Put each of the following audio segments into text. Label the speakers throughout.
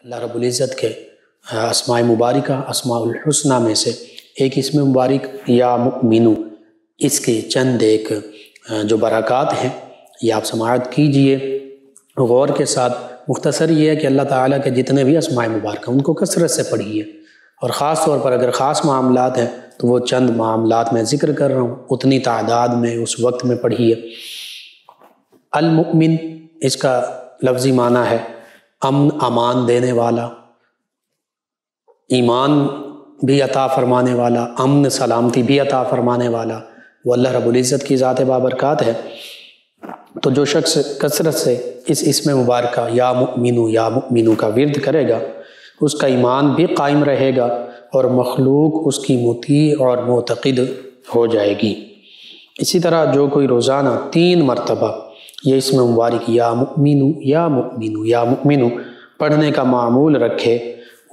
Speaker 1: اللہ رب العزت کے اسماء مبارکہ اسماء الحسنہ میں سے ایک اسم مبارک یا مؤمنو، اس کے چند ایک جو برکات ہیں یہ آپ سماعت کیجئے غور کے ساتھ۔ مختصر یہ ہے کہ اللہ تعالیٰ کے جتنے بھی اسماء مبارکہ ان کو کثرت سے پڑھیے، اور خاص طور پر اگر خاص معاملات ہیں تو وہ چند معاملات میں ذکر کر رہا ہوں، اتنی تعداد میں اس وقت میں پڑھیے۔ المؤمن اس کا لفظی معنی ہے امن امان دینے والا، ایمان بھی عطا فرمانے والا، امن سلامتی بھی عطا فرمانے والا، وہ اللہ رب العزت کی ذات بابرکات ہے۔ تو جو شخص کثرت سے اس اسم مبارکہ یا مؤمنو کا ورد کرے گا اس کا ایمان بھی قائم رہے گا اور مخلوق اس کی مطیع اور معتقد ہو جائے گی۔ اسی طرح جو کوئی روزانہ 3 مرتبہ یہ اسم مبارک یا مؤمنو پڑھنے کا معمول رکھے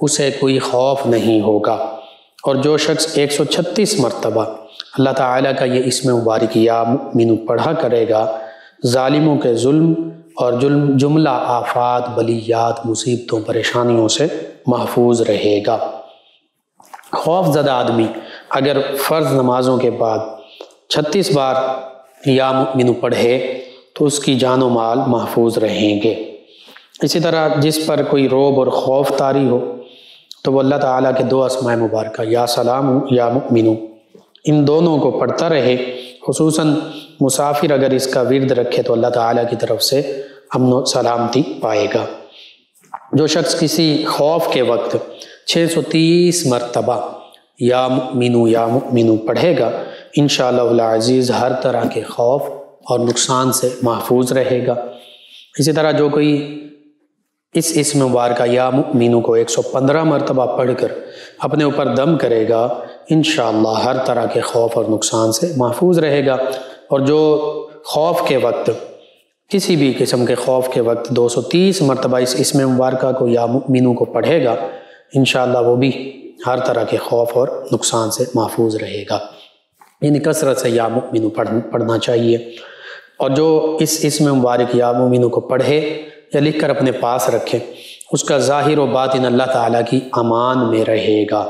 Speaker 1: اسے کوئی خوف نہیں ہوگا، اور جو شخص 136 مرتبہ اللہ تعالیٰ کا یہ اسم مبارک یا مؤمنو پڑھا کرے گا ظالموں کے ظلم اور جملہ آفات بلیات مصیبتوں پریشانیوں سے محفوظ رہے گا۔ خوف زدہ آدمی اگر فرض نمازوں کے بعد 36 بار یا مؤمنو پڑھے تو اس کی جان و مال محفوظ رہیں گے۔ اسی طرح جس پر کوئی روب اور خوف طاری ہو تو وہ اللہ تعالیٰ کے 2 اسماء مبارکہ یا سلام یا مؤمنو ان دونوں کو پڑھتا رہے، خصوصاً مسافر اگر اس کا ورد رکھے تو اللہ تعالیٰ کی طرف سے امن و سلامتی پائے گا۔ جو شخص کسی خوف کے وقت 630 مرتبہ یا مؤمنو پڑھے گا انشاءاللہ العزیز ہر طرح کے خوف اور نقصان سے محفوظ رہے گا۔ اسی طرح جو کوئی اس اسم مبارکہ یا مؤمنو کو 115 مرتبہ پڑھ کر اپنے اوپر دم کرے گا انشاءاللہ ہر طرح کے خوف اور نقصان سے محفوظ رہے گا۔ اور جو خوف کے وقت کسی بھی قسم کے خوف کے وقت 230 مرتبہ اس اسم مبارکہ کو یا مؤمنو کو پڑھے گا انشاءاللہ وہ بھی ہر طرح کے خوف اور نقصان سے محفوظ رہے گا۔ یعنی کثرت سے یا مؤمنو پڑھنا چاہیے، اور جو اس اسم مبارک یا مؤمنو کو پڑھے یا لکھ کر اپنے پاس رکھے اس کا ظاہر و باطن اللہ تعالیٰ کی امان میں رہے گا۔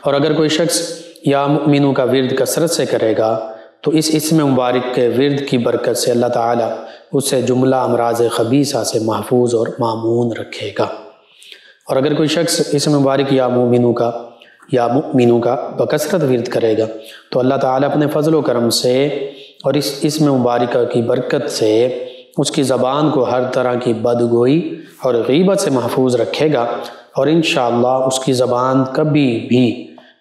Speaker 1: اور اگر کوئی شخص یا مؤمنو کا ورد کثرت سے کرے گا تو اس اسم مبارک کے ورد کی برکت سے اللہ تعالیٰ اسے جملہ امراض خبیثہ سے محفوظ اور مامون رکھے گا۔ اور اگر کوئی شخص اسم مبارک یا مؤمنو کا بکثرت ورد کرے گا تو اللہ تعالیٰ اپنے فضل و کرم سے اور اس اسم مبارکہ کی برکت سے اس کی زبان کو ہر طرح کی بدگوئی اور غیبت سے محفوظ رکھے گا، اور انشاءاللہ اس کی زبان کبھی بھی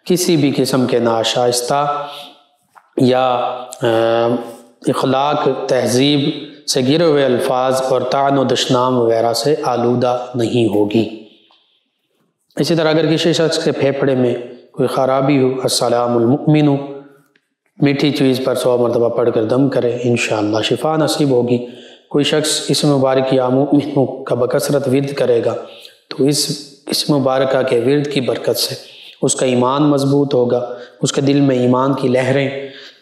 Speaker 1: کسی بھی قسم کے ناشائستہ یا اخلاق تہذیب سے گرے ہوئے الفاظ اور طعن و دشنام وغیرہ سے آلودہ نہیں ہوگی۔ اسی طرح اگر کسی شخص کے پھیپھڑے میں کوئی خرابی ہو السلام المؤمنو میٹھی چیز پر 100 مرتبہ پڑھ کر دم کرے انشاءاللہ شفا نصیب ہوگی۔ کوئی شخص اسم مبارک یا مؤمنو کا بکثرت ورد کرے گا تو اس اسم مبارکہ کے ورد کی برکت سے اس کا ایمان مضبوط ہوگا، اس کے دل میں ایمان کی لہریں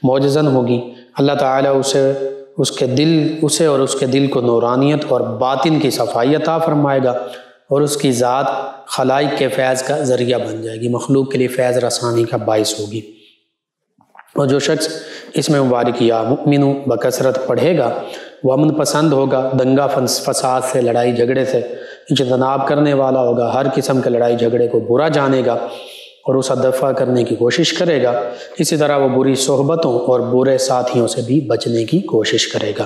Speaker 1: موجزن ہوگی، اللہ تعالیٰ اسے اور اس کے دل کو نورانیت اور باطن کی صفائی عطا فرمائے گا، اور اس کی ذات خلائق کے فیض کا ذریعہ بن جائے گی، مخلوق کے لیے فیض رسانی کا باعث ہوگی۔ اور جو شخص اسم مبارک یا مؤمنو بکثرت پڑھے گا وہ امن پسند ہوگا، دنگا فساد سے لڑائی جھگڑے سے اجتناب کرنے والا ہوگا، ہر قسم کے لڑائی جھگڑے کو برا جانے گا اور اسے دفع کرنے کی کوشش کرے گا۔ اسی طرح وہ بری صحبتوں اور برے ساتھیوں سے بھی بچنے کی کوشش کرے گا۔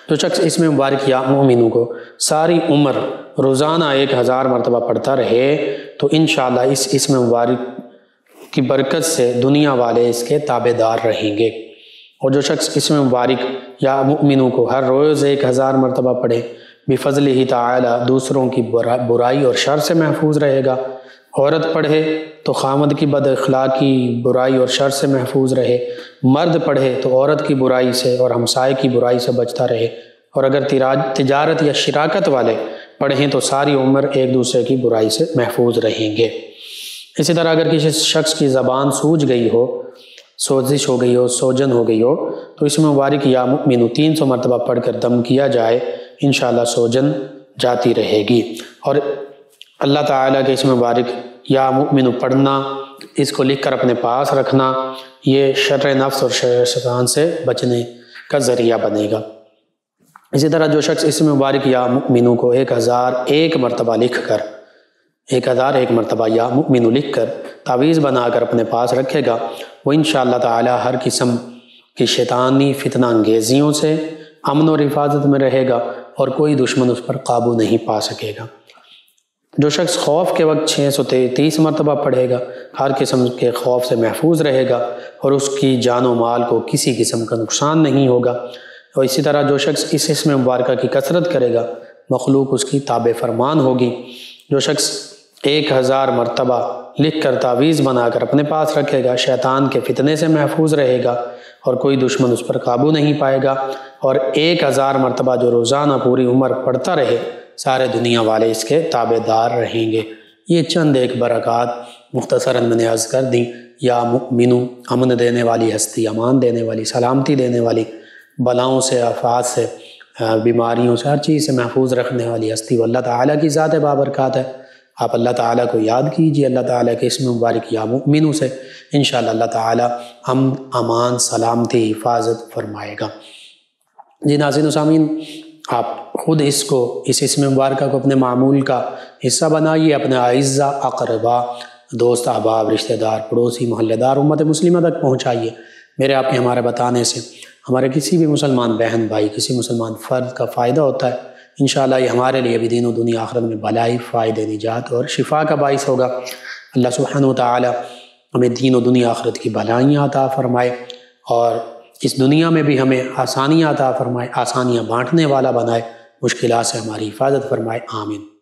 Speaker 1: جو شخص اسم مبارک یا مؤمنو کو ساری عمر روزانہ 1000 مرتبہ پڑھتا رہے تو انشاءاللہ اس اسم مبارک کی برکت سے دنیا والے اس کے تابع دار رہیں گے۔ اور جو شخص اسم مبارک یا مؤمنو کو ہر روز 1000 مرتبہ پڑھے بفضلہ تعالی دوسروں کی برائی اور شر سے محفوظ رہے گا۔ عورت پڑھے تو خامد کی بد اخلاقی برائی اور شر سے محفوظ رہے، مرد پڑھے تو عورت کی برائی سے اور ہمسائے کی برائی سے بچتا رہے، اور اگر تجارت یا شراکت والے پڑھیں تو ساری عمر ایک دوسرے کی برائی سے محفوظ رہیں گے۔ اسی طرح اگر کسی شخص کی زبان سوج گئی ہو، سوزش ہو گئی ہو، سوجن ہو گئی ہو تو اس میں مبارک یا مؤمنو 300 مرتبہ پڑھ کر دم کیا جائے، انشاءاللہ سوجن جاتی رہے گی۔ اور اللہ تعالیٰ کے اسم مبارک یا مؤمن پڑھنا، اس کو لکھ کر اپنے پاس رکھنا، یہ شر نفس اور شر شیطان سے بچنے کا ذریعہ بنے گا۔ اسی طرح جو شخص اسم مبارک یا مؤمن کو 1001 مرتبہ لکھ کر 1001 مرتبہ یا مؤمن لکھ کر تعویذ بنا کر اپنے پاس رکھے گا، وہ انشاءاللہ تعالی ہر قسم کی شیطانی فتنہ انگیزیوں سے امن اور حفاظت میں رہے گا اور کوئی دشمن اس پر قابو نہیں پا سکے گا۔ جو شخص خوف کے وقت 633 مرتبہ پڑھے گا، ہر قسم کے خوف سے محفوظ رہے گا اور اس کی جان و مال کو کسی قسم کا نقصان نہیں ہوگا۔ اور اسی طرح جو شخص اس اسم مبارکہ کی کثرت کرے گا، مخلوق اس کی تابع فرمان ہوگی۔ جو شخص 1000 مرتبہ لکھ کر تعویذ بنا کر اپنے پاس رکھے گا، شیطان کے فتنے سے محفوظ رہے گا اور کوئی دشمن اس پر قابو نہیں پائے گا۔ اور 1000 مرتبہ جو روزانہ پوری عمر پڑھتا رہے، سارے دنیا والے اس کے تابع دار رہیں گے۔ یہ چند ایک برکات مختصراً میں نے عرض کر دیں۔ یا مؤمن، امن دینے والی ہستی، امان دینے والی، سلامتی دینے والی، بلاؤں سے، آفات سے، بیماریوں سے، ہر چیز سے محفوظ رکھنے والی ہستی وہ اللہ تعالیٰ کی ذات بابرکات ہے۔ آپ اللہ تعالیٰ کو یاد کیجیے، اللہ تعالیٰ کے اسم مبارک یا مؤمن سے انشاءاللہ اللہ تعالیٰ امن، امان، سلامتی، حفاظت فرمائے گا۔ جی ناظرین و سامعین، آپ خود اس اسم مبارکہ کو اپنے معمول کا حصہ بنائیے، اپنے اعزا، اقربا، دوست، احباب، رشتہ دار، پڑوسی، محلے دار، امت مسلمہ تک پہنچائیے۔ میرے آپ کے ہمارے بتانے سے ہمارے کسی بھی مسلمان بہن بھائی، کسی مسلمان فرد کا فائدہ ہوتا ہے۔ انشاءاللہ یہ ہمارے لیے بھی دین و دنیا آخرت میں بھلائی، فائدے، نجات اور شفا کا باعث ہوگا۔ اللہ سبحانہ و تعالی ہمیں دین و دنیا آخرت کی بھلائیاں عطا فرمائے اور اس دنیا میں بھی ہمیں آسانیاں عطا فرمائے، آسانیاں بانٹنے والا بنائے، مشکلات سے ہماری حفاظت فرمائے۔ آمین۔